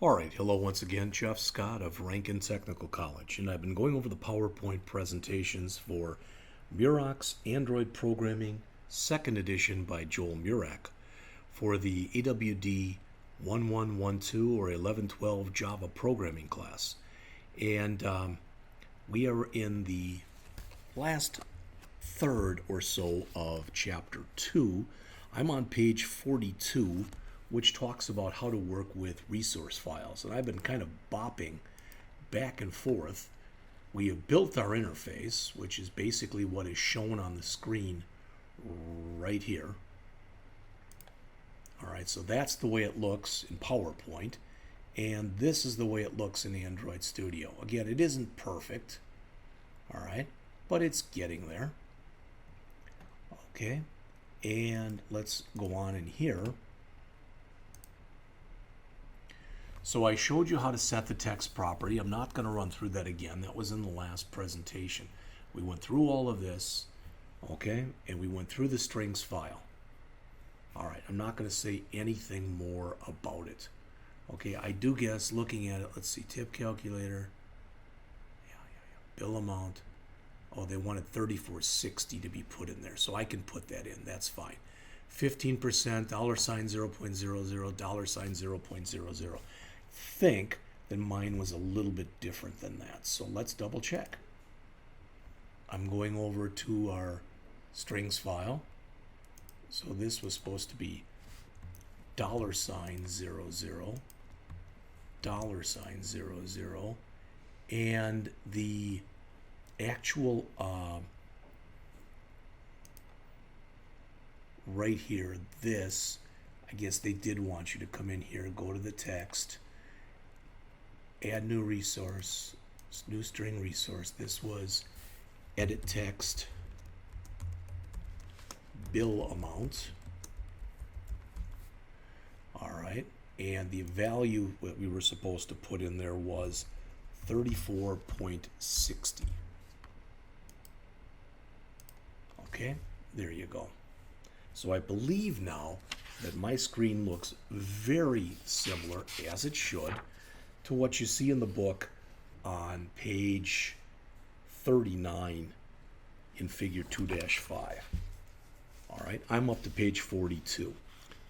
Alright, hello once again, Jeff Scott of Rankin Technical College, and I've been going over the PowerPoint presentations for Murox Android Programming, 2nd edition by Joel Murak, for the AWD1112 or 1112 Java programming class. And we are in the last third or so of Chapter 2. I'm on page 42, which talks about how to work with resource files. And I've been kind of bopping back and forth. We have built our interface, which is basically what is shown on the screen right here. All right, so that's the way it looks in PowerPoint. And this is the way it looks in Android Studio. Again, it isn't perfect, all right, but it's getting there. Okay, and let's go on in here. So I showed you how to set the text property. I'm not going to run through that again. That was in the last presentation. We went through all of this, okay, and we went through the strings file. All right, I'm not going to say anything more about it. Okay, I do guess looking at it, let's see, tip calculator, bill amount. Oh, they wanted 3460 to be put in there, so I can put that in. That's fine. 15%, $0.00, $0.00. Think that mine was a little bit different than that. So let's double check. I'm going over to our strings file. So this was supposed to be $00, $00, and the actual right here, this, I guess they did want you to come in here, go to the text, add new resource, new string resource. This was edit text, bill amount. All right, and the value that we were supposed to put in there was 34.60. Okay, there you go. So I believe now that my screen looks very similar, as it should, to what you see in the book on page 39 in figure 2-5. All right, I'm up to page 42.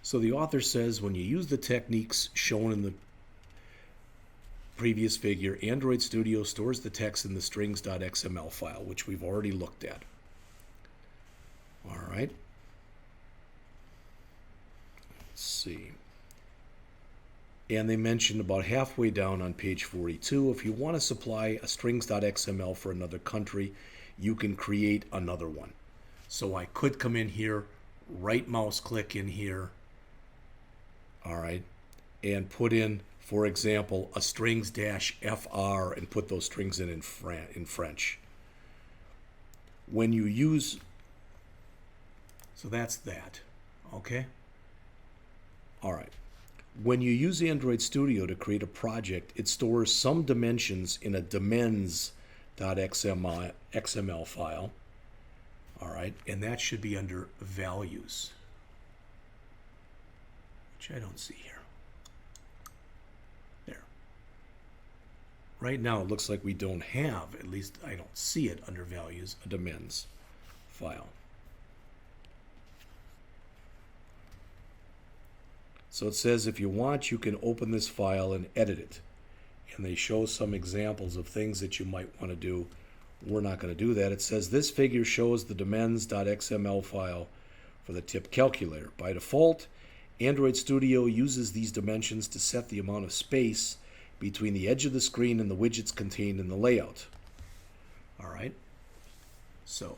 So the author says when you use the techniques shown in the previous figure, Android Studio stores the text in the strings.xml file, which we've already looked at. All right. Let's see. And they mentioned about halfway down on page 42, if you want to supply a strings.xml for another country, you can create another one. So I could come in here, right mouse click in here, all right, and put in, for example, a strings-fr and put those strings in French. When you use, so that's that, okay? All right. When you use Android Studio to create a project, it stores some dimensions in a dimens.xml file. All right, and that should be under values, which I don't see here. There. Right now, it looks like we don't have, at least I don't see it under values, a dimens file. So it says if you want, you can open this file and edit it. And they show some examples of things that you might want to do. We're not going to do that. It says this figure shows the dimens.xml file for the tip calculator. By default, Android Studio uses these dimensions to set the amount of space between the edge of the screen and the widgets contained in the layout. All right. So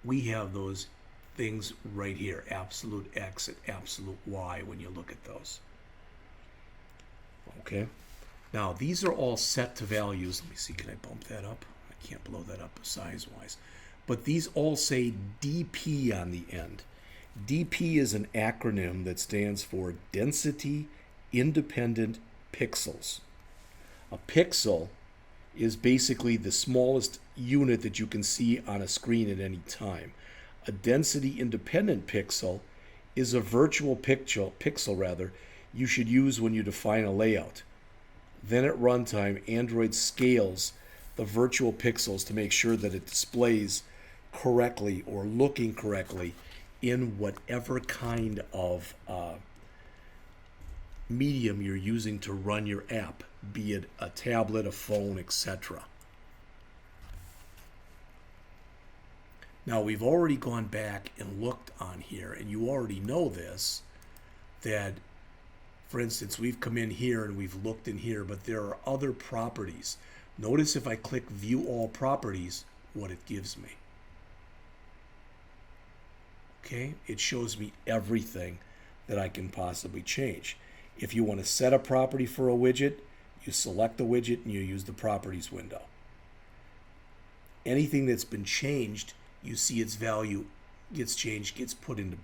we have those things right here, absolute X and absolute Y when you look at those. Okay, now these are all set to values. Let me see, can I bump that up? I can't blow that up size-wise. But these all say DP on the end. DP is an acronym that stands for Density Independent Pixels. A pixel is basically the smallest unit that you can see on a screen at any time. A density-independent pixel is a virtual pixel you should use when you define a layout. Then at runtime, Android scales the virtual pixels to make sure that it displays correctly or looking correctly in whatever kind of medium you're using to run your app, be it a tablet, a phone, etc. Now, we've already gone back and looked on here, and you already know this, that, for instance, we've come in here and we've looked in here, but there are other properties. Notice if I click View All Properties, what it gives me. Okay, it shows me everything that I can possibly change. If you want to set a property for a widget, you select the widget and you use the Properties window. Anything that's been changed, you see its value gets changed, gets put in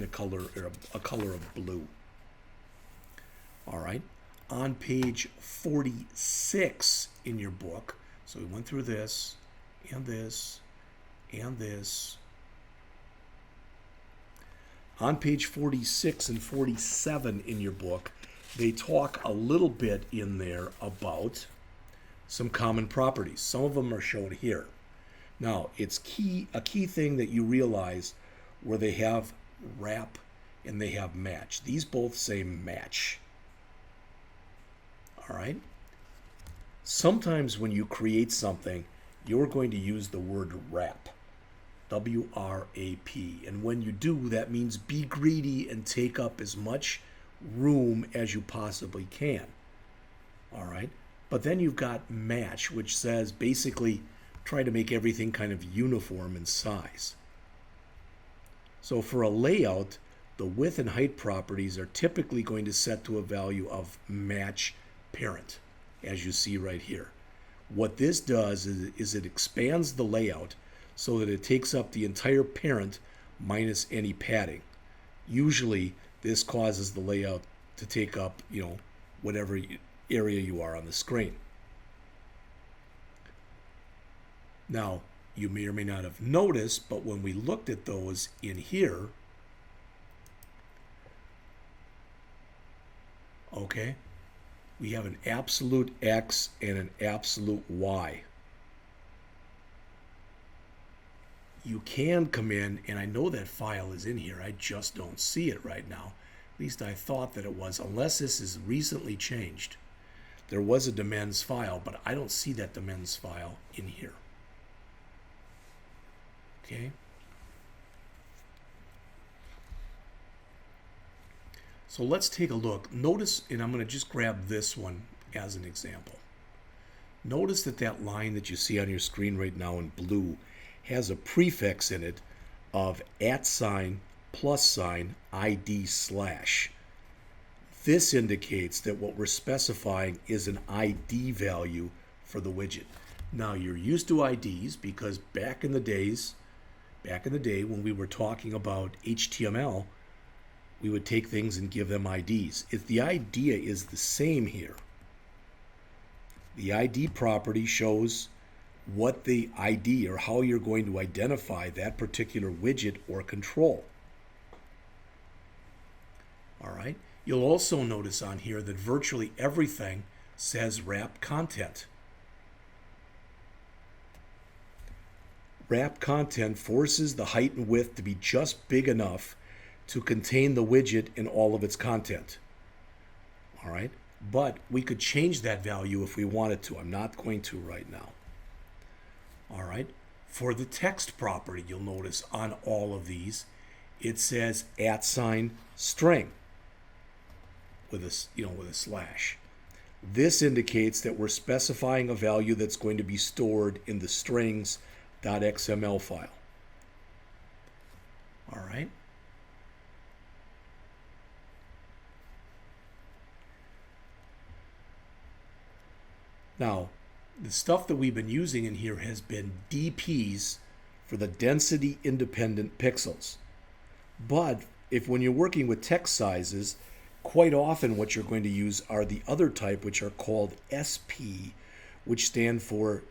a color, or a color of blue. All right, on page 46 in your book, so we went through this, and this, and this. On page 46 and 47 in your book, they talk a little bit in there about some common properties. Some of them are shown here. Now, it's a key thing that you realize where they have wrap and they have match. These both say match. All right? Sometimes when you create something, you're going to use the word wrap. W-R-A-P. And when you do, that means be greedy and take up as much room as you possibly can. All right? But then you've got match, which says basically try to make everything kind of uniform in size. So for a layout, the width and height properties are typically going to set to a value of match parent, as you see right here. What this does is it expands the layout so that it takes up the entire parent minus any padding. Usually, this causes the layout to take up, whatever area you are on the screen. Now, you may or may not have noticed, but when we looked at those in here, okay, we have an absolute X and an absolute Y. You can come in, and I know that file is in here, I just don't see it right now. At least I thought that it was, unless this is recently changed. There was a demens file, but I don't see that demens file in here. Okay. So let's take a look. Notice, and I'm going to just grab this one as an example. Notice that that line that you see on your screen right now in blue has a prefix in it of @ +, ID/. This indicates that what we're specifying is an ID value for the widget. Now, you're used to IDs because back in the day when we were talking about HTML, we would take things and give them IDs. If the idea is the same here, the ID property shows what the ID or how you're going to identify that particular widget or control. All right. You'll also notice on here that virtually everything says wrap content. Wrap content forces the height and width to be just big enough to contain the widget and all of its content. All right. But we could change that value if we wanted to. I'm not going to right now. All right. For the text property, you'll notice on all of these, it says @string with a slash. This indicates that we're specifying a value that's going to be stored in the strings.xml file. All right. Now, the stuff that we've been using in here has been DPs for the density independent pixels. But when you're working with text sizes, quite often what you're going to use are the other type, which are called SP, which stands for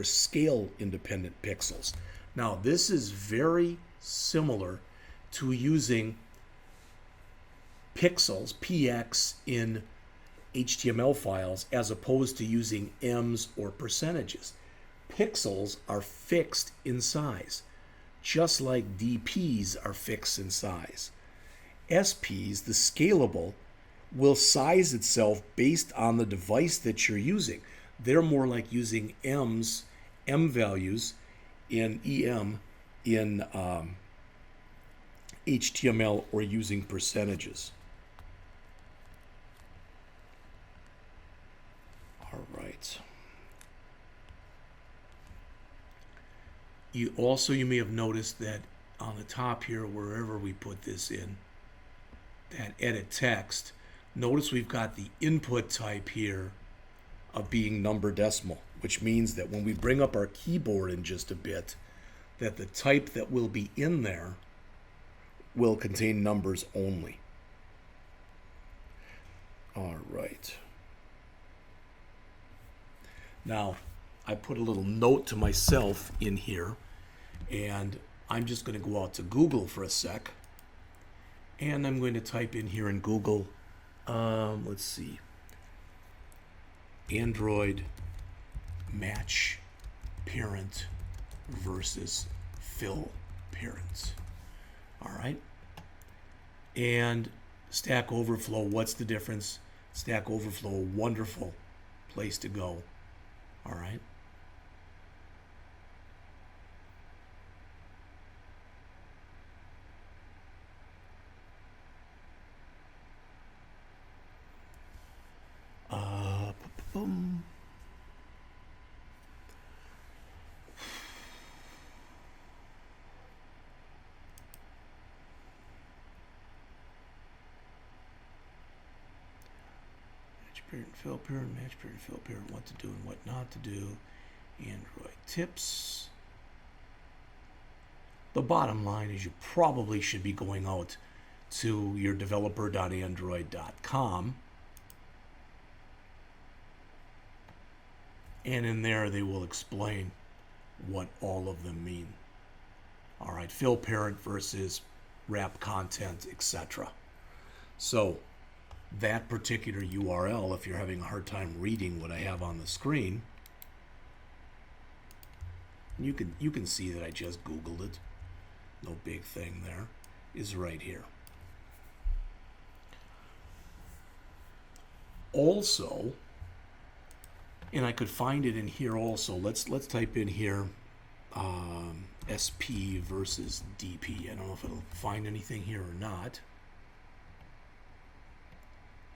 scale independent pixels. Now, this is very similar to using pixels, px, in HTML files as opposed to using ems or percentages. Pixels are fixed in size, just like DPs are fixed in size. SPs, the scalable, will size itself based on the device that you're using. They're more like using M values in EM in HTML or using percentages. All right. You may have noticed that on the top here, wherever we put this in, that edit text, notice we've got the input type here of being number decimal, which means that when we bring up our keyboard in just a bit, that the type that will be in there will contain numbers only. All right. Now, I put a little note to myself in here, and I'm just going to go out to Google for a sec, and I'm going to type in here in Google, let's see, Android match parent versus fill parent. All right. And Stack Overflow, what's the difference? Stack Overflow, a wonderful place to go. All right. Boom. Match parent, fill parent, match parent, fill parent, what to do and what not to do. Android tips. The bottom line is you probably should be going out to your developer.android.com. And in there, they will explain what all of them mean. All right, fill parent versus wrap content, etc. So that particular URL, if you're having a hard time reading what I have on the screen, you can see that I just Googled it. No big thing there. Is right here. Also, and I could find it in here also. Let's type in here SP versus DP. I don't know if it'll find anything here or not.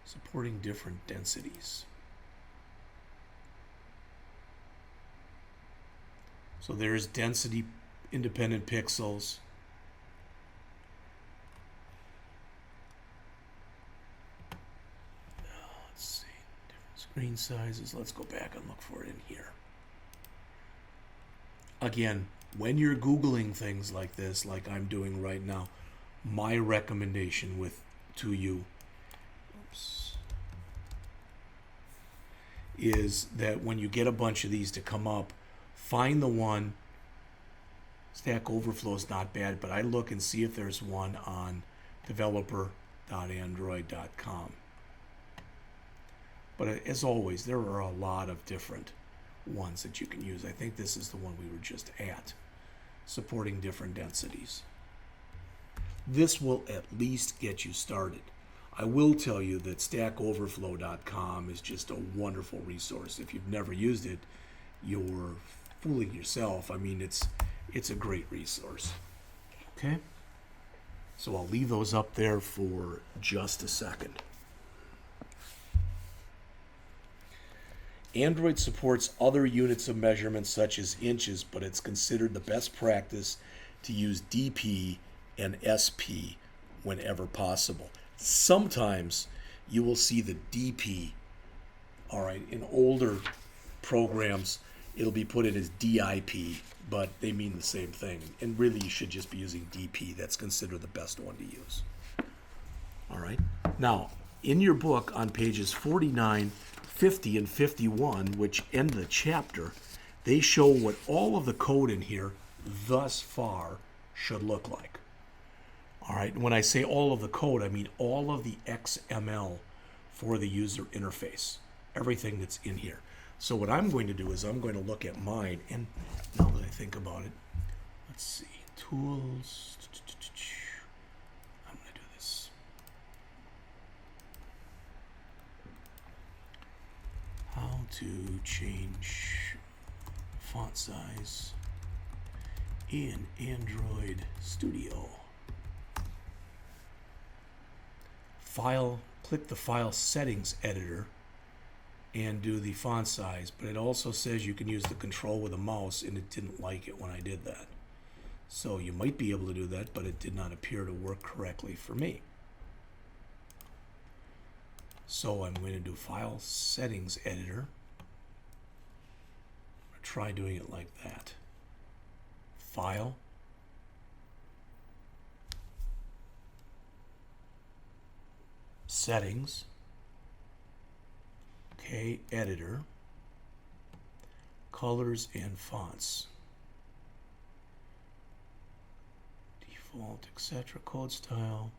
Supporting different densities. So there's density independent pixels. Let's see, different screen sizes. Let's go back and look for it in here. Again, when you're Googling things like this, like I'm doing right now, my recommendation to you is that when you get a bunch of these to come up, find the one. Stack Overflow is not bad, but I look and see if there's one on developer.android.com. But as always, there are a lot of different ones that you can use. I think this is the one we were just at, supporting different densities. This will at least get you started. I will tell you that stackoverflow.com is just a wonderful resource. If you've never used it, you're fooling yourself. I mean, it's a great resource. Okay? So I'll leave those up there for just a second. Android supports other units of measurement such as inches, but it's considered the best practice to use DP and SP whenever possible. Sometimes you will see the DP, all right, in older programs, it'll be put in as DIP, but they mean the same thing. And really, you should just be using DP. That's considered the best one to use. All right. Now, in your book on pages 49, 50, and 51, which end the chapter, they show what all of the code in here thus far should look like. All right, when I say all of the code, I mean all of the XML for the user interface, everything that's in here. So what I'm going to do is I'm going to look at mine, and now that I think about it, let's see, tools. I'm going to do this. How to change font size in Android Studio. File, click the file settings editor and do the font size, but it also says you can use the control with a mouse, and it didn't like it when I did that. So you might be able to do that, but it did not appear to work correctly for me. So I'm going to do file settings editor. Try doing it like that. File. Settings. Okay, editor. Colors and fonts. Default, etc. Code style.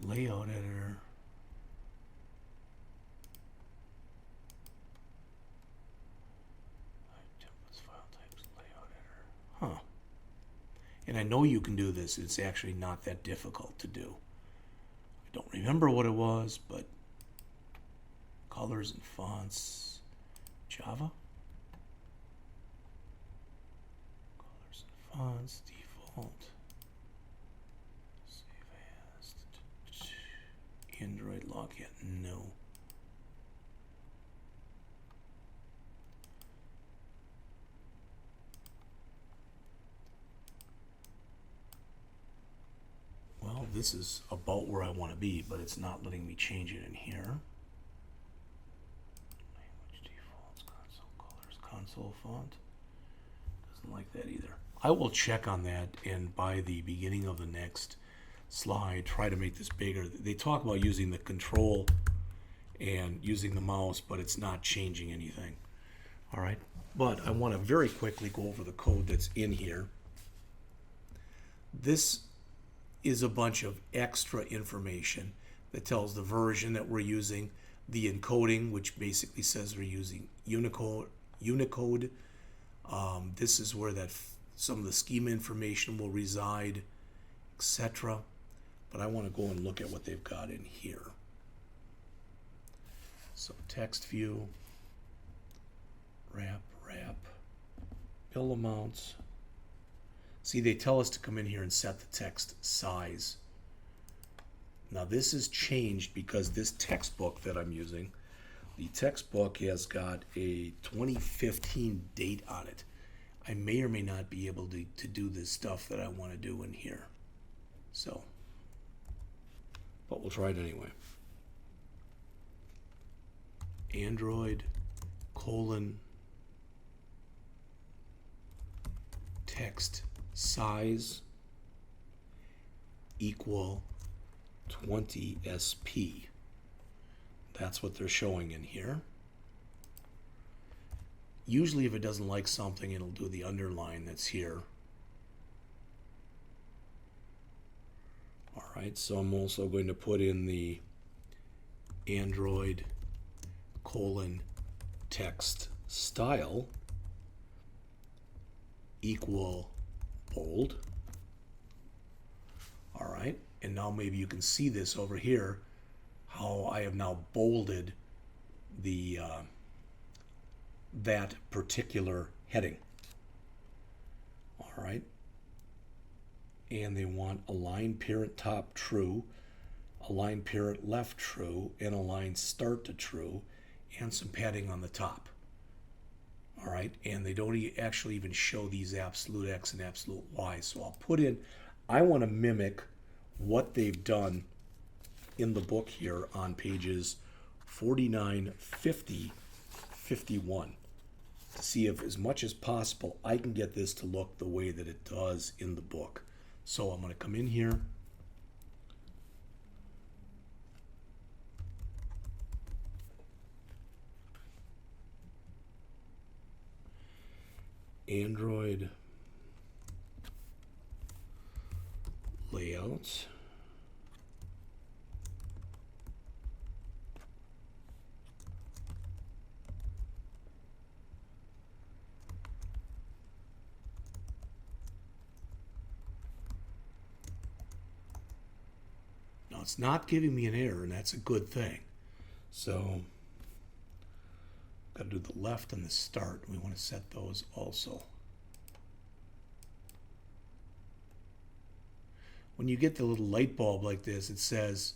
Layout editor. Huh. And I know you can do this. It's actually not that difficult to do. I don't remember what it was, but colors and fonts, Java. Colors and fonts, default. Save as. Android login, no. Well, this is about where I want to be, but it's not letting me change it in here. Language defaults, console colors, console font. Doesn't like that either. I will check on that, and by the beginning of the next slide, try to make this bigger. They talk about using the control and using the mouse, but it's not changing anything. All right, but I want to very quickly go over the code that's in here. This is a bunch of extra information that tells the version that we're using, the encoding, which basically says we're using Unicode. This is where some of the schema information will reside, etc. But I want to go and look at what they've got in here. So text view, wrap, bill amounts. See, they tell us to come in here and set the text size. Now this is changed because this textbook that I'm using, the textbook has got a 2015 date on it. I may or may not be able to do this stuff that I want to do in here. So, but we'll try it anyway. Android, text size equal 20 SP. That's what they're showing in here. Usually if it doesn't like something, it'll do the underline that's here. All right, so I'm also going to put in the Android text style equal bold. All right, and now maybe you can see this over here, how I have now bolded the that particular heading. All right, and they want align parent top true, align parent left true, and align start to true, and some padding on the top. All right, and they don't actually even show these absolute X and absolute Y. So I'll put in, I want to mimic what they've done in the book here on pages 49, 50, 51 to see if, as much as possible, I can get this to look the way that it does in the book. So I'm going to come in here. Android layout. Now it's not giving me an error, and that's a good thing. So got to do the left and the start. We want to set those also. When you get the little light bulb like this, it says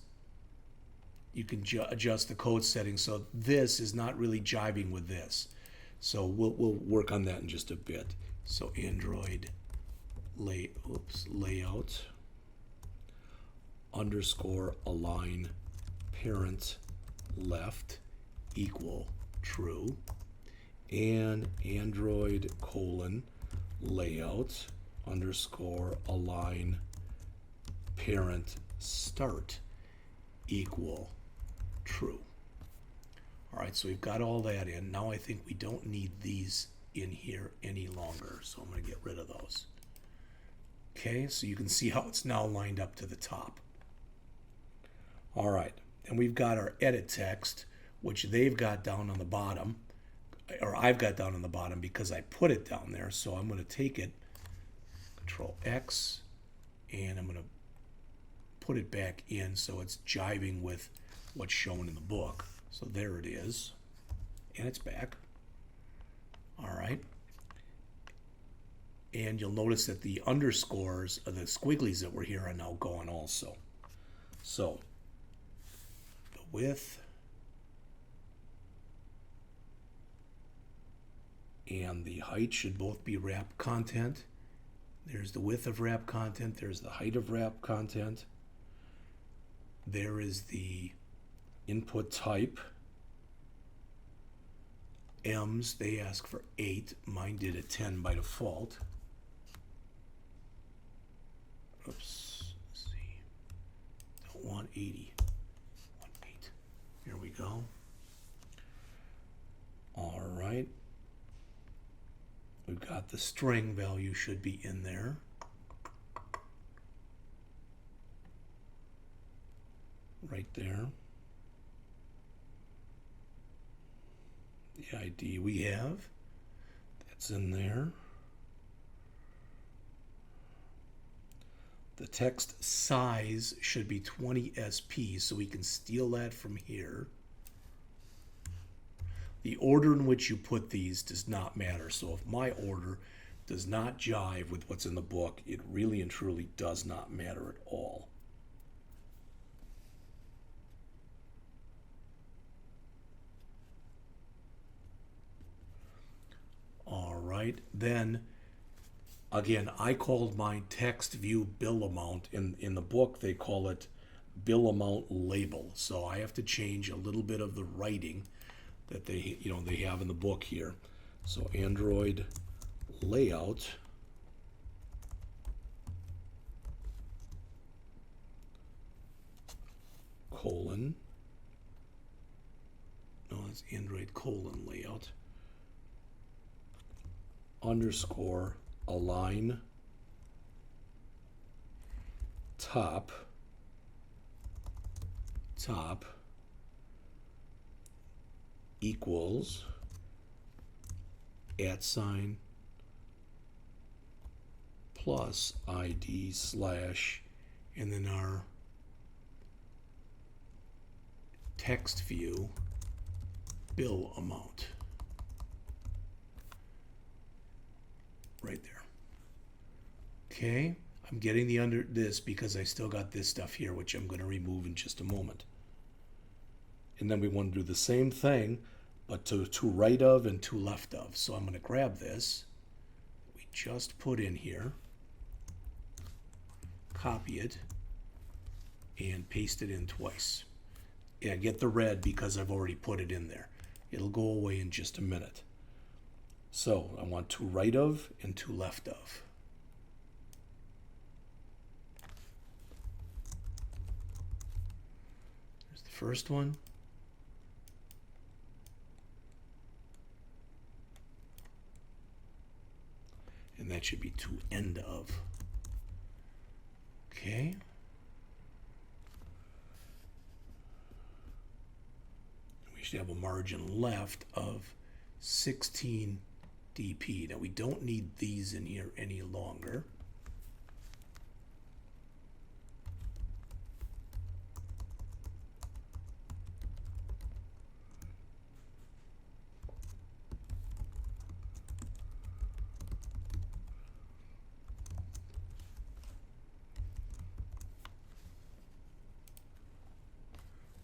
you can adjust the code settings. So this is not really jiving with this. So we'll work on that in just a bit. So Android layout underscore align parent left equal true, and Android layout underscore align parent start equal true. All right, so we've got all that in. Now I think we don't need these in here any longer, so I'm going to get rid of those. Okay, so you can see how it's now lined up to the top. All right, and we've got our edit text, which they've got down on the bottom, or I've got down on the bottom because I put it down there. So I'm going to take it, Control X, and I'm going to put it back in so it's jiving with what's shown in the book. So there it is, and it's back. All right. And you'll notice that the underscores, or the squigglies that were here, are now gone also. So the width and the height should both be wrap content. There's the width of wrap content. There's the height of wrap content. There is the input type. M's, they ask for 8. Mine did a 10 by default. Oops, let's see. Don't want 80. Want 8. Here we go. All right. We've got the string value should be in there. Right there. The ID we have, that's in there. The text size should be 20 SP, so we can steal that from here. The order in which you put these does not matter. So if my order does not jive with what's in the book, it really and truly does not matter at all. All right, then again, I called my text view bill amount. In the book, they call it bill amount label. So I have to change a little bit of the writing that they have in the book here. So Android layout colon, no, it's Android colon layout underscore align top equals @ plus ID slash, and then our text view bill amount. Right there. Okay, I'm getting the under this because I still got this stuff here, which I'm going to remove in just a moment. And then we want to do the same thing, but to right of and to left of. So I'm going to grab this, we just put in here, copy it, and paste it in twice. Yeah, get the red because I've already put it in there. It'll go away in just a minute. So I want to right of and to left of. There's the first one. And that should be to end of. Okay. Okay. We should have a margin left of 16 dp. Now we don't need these in here any longer.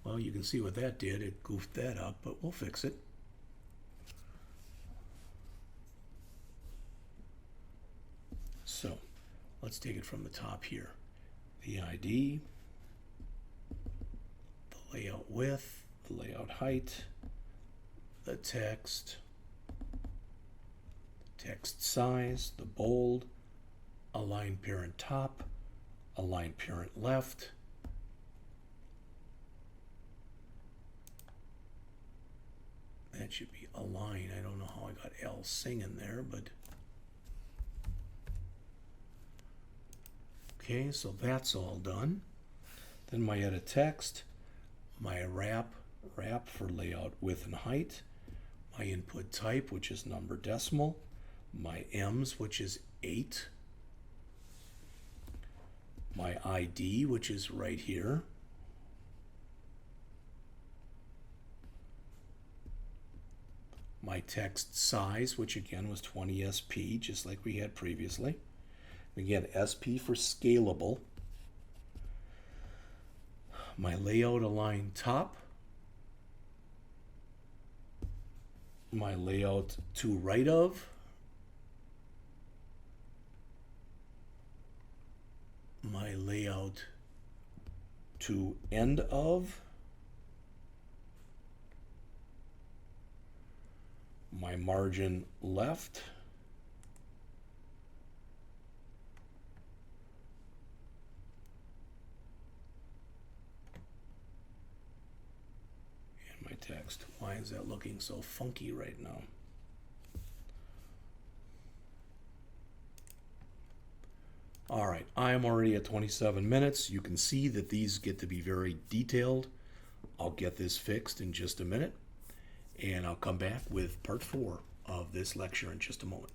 Well, you can see what that did. It goofed that up, but we'll fix it. So let's take it from the top here. The ID, the layout width, the layout height, the text size, the bold, align parent top, align parent left, that should be align. I don't know how I got L singing there, but okay, so that's all done. Then my edit text, my wrap for layout width and height, my input type, which is number decimal, my M's, which is 8, my ID, which is right here, my text size, which again was 20 SP, just like we had previously. Again, SP for scalable. My layout align top. My layout to right of. My layout to end of. My margin left. And my text. Why is that looking so funky right now? All right, I'm already at 27 minutes. You can see that these get to be very detailed. I'll get this fixed in just a minute, and I'll come back with part 4 of this lecture in just a moment.